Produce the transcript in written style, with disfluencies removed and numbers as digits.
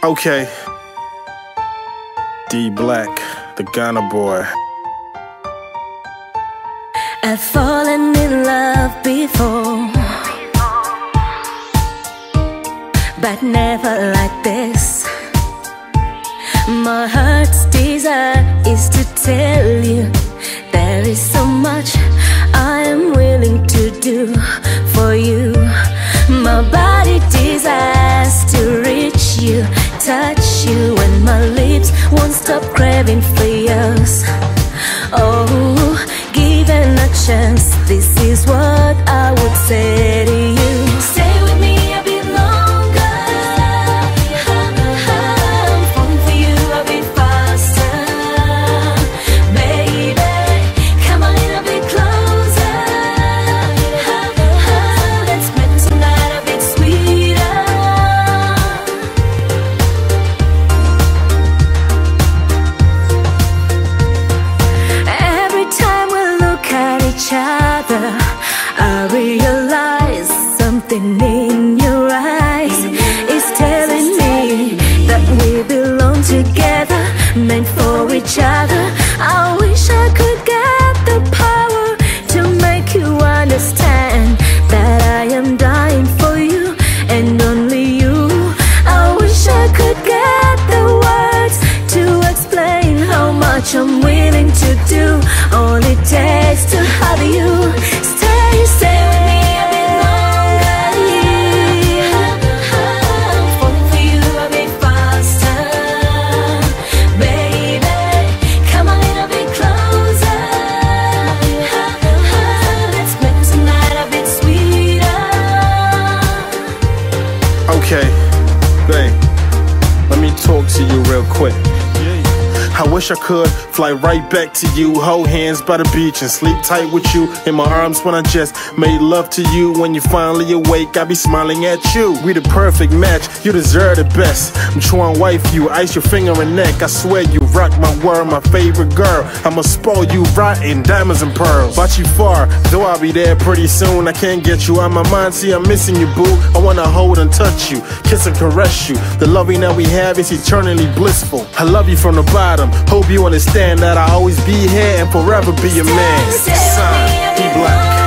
Okay. D Black, the Ghana boy. I've fallen in love before, but never like this. My heart's desire is to tell you there is so much I am willing to do for you. My body desires to reach you, touch you, and my lips won't stop craving for yours. Oh, given a chance, this is what I would say to you. Stay with me a bit longer. I'm falling for you a bit faster. Baby, come a little bit closer. Let's make tonight a bit sweeter. Every time we look at each other, I realize something in your eyes is telling me that we belong together, meant for each other. I wish I could get the power to make you understand that I am dying for you and only you. I wish I could get the words to explain how much I'm willing to do. All it takes to have you. Stay with me a bit longer. I'm falling for you a bit faster. Baby, come a little bit closer. Let's make tonight a bit sweeter. Okay, babe, let me talk to you real quick. I wish I could fly right back to you, hold hands by the beach and sleep tight with you in my arms when I just made love to you. When you finally awake, I'll be smiling at you. We the perfect match, you deserve the best. I'm trying to wife you, ice your finger and neck. I swear you rock my world, my favorite girl. I'ma spoil you rotten, diamonds and pearls. But you far, though I'll be there pretty soon. I can't get you out my mind, see I'm missing you, boo. I wanna hold and touch you, kiss and caress you. The loving that we have is eternally blissful. I love you from the bottom, hope you understand that I'll always be here and forever be your man. Stay with me a D bit Black.